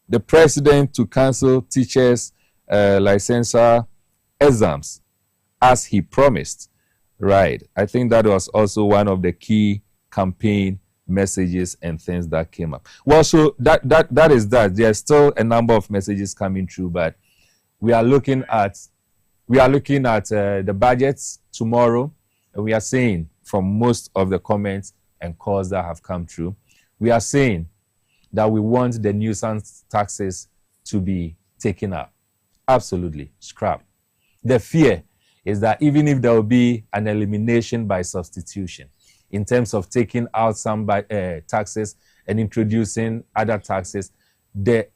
the president to cancel teachers' licensure exams as he promised. Right. I think that was also one of the key campaign messages and things that came up. Well, so that is that. There's still a number of messages coming through, but we are looking at the budgets tomorrow, and we are seeing from most of the comments and calls that have come through, we are saying that we want the nuisance taxes to be taken up. Absolutely, scrap. The fear is that even if there will be an elimination by substitution in terms of taking out some taxes and introducing other taxes, the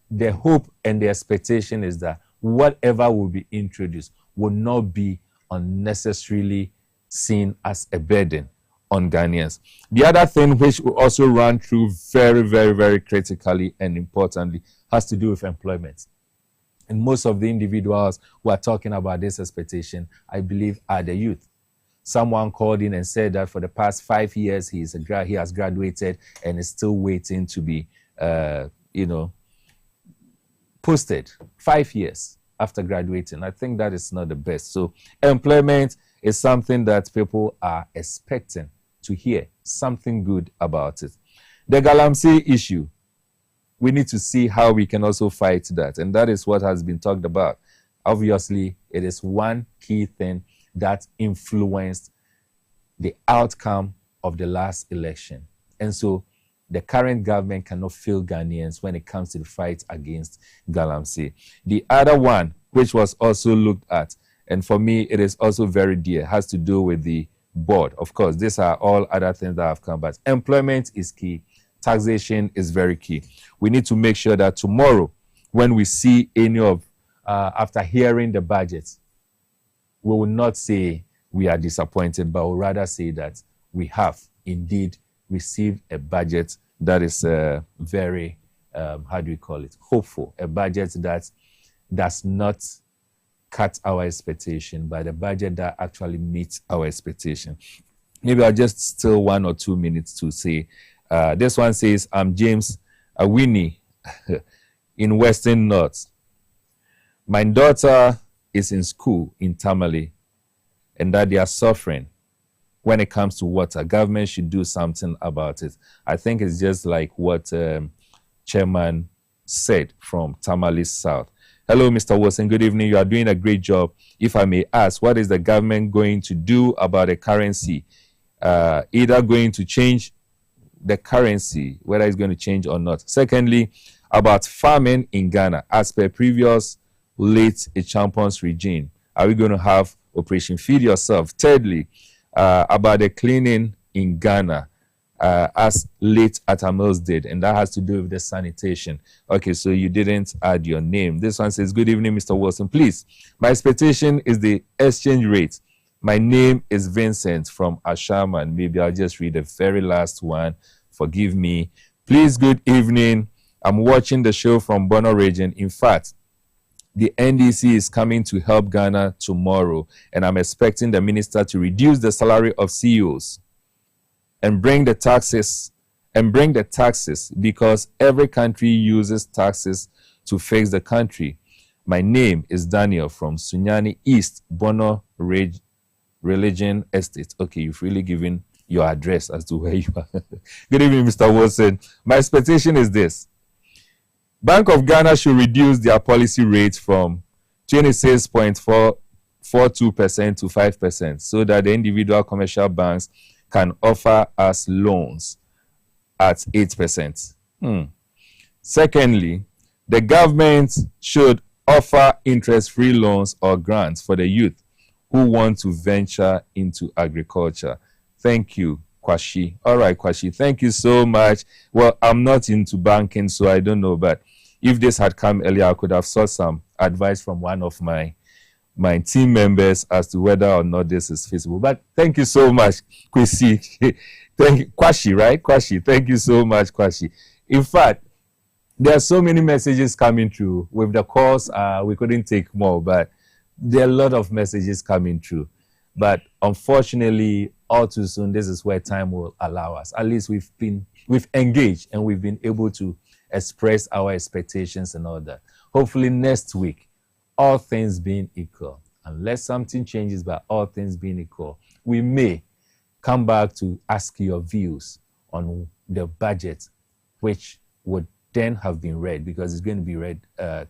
hope and the expectation is that whatever will be introduced will not be unnecessarily seen as a burden on Ghanaians. The other thing which will also run through very, very, very critically and importantly has to do with employment. And most of the individuals who are talking about this expectation, I believe, are the youth. Someone called in and said that for the past 5 years, he has graduated and is still waiting to be, posted. 5 years after graduating. I think that is not the best. So employment is something that people are expecting to hear something good about it. The Galamsey issue, we need to see how we can also fight that. And that is what has been talked about. Obviously, it is one key thing that influenced the outcome of the last election. And so the current government cannot fail Ghanaians when it comes to the fight against Galamsey. The other one, which was also looked at, and for me, it is also very dear, has to do with the board. Of course, these are all other things that have come, but employment is key. Taxation is very key. We need to make sure that tomorrow, when we see any of, after hearing the budget, we will not say we are disappointed, but we'll rather say that we have indeed received a budget that is very, how do we call it, hopeful, a budget that does not cut our expectation, but a budget that actually meets our expectation. Maybe I'll just steal 1 or 2 minutes to say, this one says, I'm James Awini in Western North. My daughter is in school in Tamale, and that they are suffering when it comes to water. Government should do something about it. I think it's just like what Chairman said from Tamale South. Hello, Mr. Wilson. Good evening. You are doing a great job. If I may ask, what is the government going to do about the currency? Either going to change the currency, whether it's going to change or not. Secondly, about farming in Ghana. As per previous late champions regime, are we going to have Operation Feed Yourself? Thirdly, about the cleaning in Ghana, as late Atamils did, and that has to do with the sanitation. Okay, so you didn't add your name. This one says, good evening, Mr. Wilson. Please, my expectation is the exchange rate. My name is Vincent from Ashaman. Maybe I'll just read the very last one. Forgive me. Please, good evening. I'm watching the show from Bono region. In fact, the NDC is coming to help Ghana tomorrow, and I'm expecting the minister to reduce the salary of CEOs and bring the taxes, because every country uses taxes to fix the country. My name is Daniel from Sunyani East, Bono Religion Estate. Okay, you've really given your address as to where you are. Good evening, Mr. Wilson. My expectation is this. Bank of Ghana should reduce their policy rate from 26.42% to 5% so that the individual commercial banks can offer us loans at 8%. Secondly, the government should offer interest-free loans or grants for the youth who want to venture into agriculture. Thank you, Kwashi. All right, Kwashi, thank you so much. Well, I'm not into banking, so I don't know, but if this had come earlier, I could have sought some advice from one of my team members as to whether or not this is feasible. But thank you so much, Kwasi. Thank you, Kwashi, right? Kwashi, thank you so much, Kwashi. In fact, there are so many messages coming through. With the calls, we couldn't take more, but there are a lot of messages coming through. But unfortunately, all too soon, this is where time will allow us. At least we've engaged and we've been able to express our expectations and all that. Hopefully next week, all things being equal, unless something changes, but all things being equal, we may come back to ask your views on the budget, which would then have been read, because it's going to be read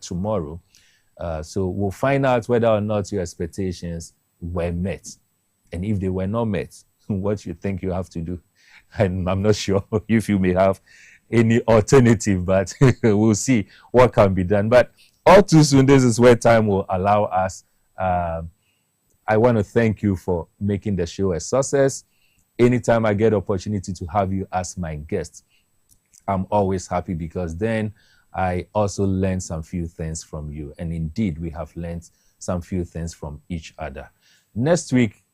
tomorrow. So we'll find out whether or not your expectations were met. And if they were not met, what you think you have to do. And I'm not sure if you may have any alternative, but we'll see what can be done. But all too soon, this is where time will allow us. I want to thank you for making the show a success. Anytime I get opportunity to have you as my guest, I'm always happy, because then I also learn some few things from you. And indeed, we have learned some few things from each other. Next week,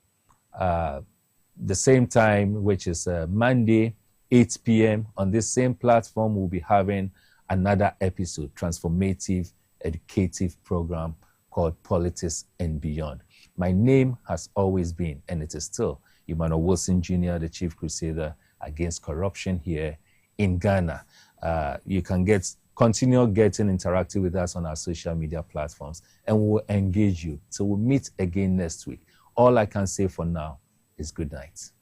the same time, which is Monday, 8 p.m. on this same platform, we'll be having another episode, transformative, educative program called Politics and Beyond. My name has always been, and it is still, Emmanuel Wilson Jr., the Chief Crusader against corruption here in Ghana. You can continue getting interactive with us on our social media platforms, and we'll engage you. So we'll meet again next week. All I can say for now is good night.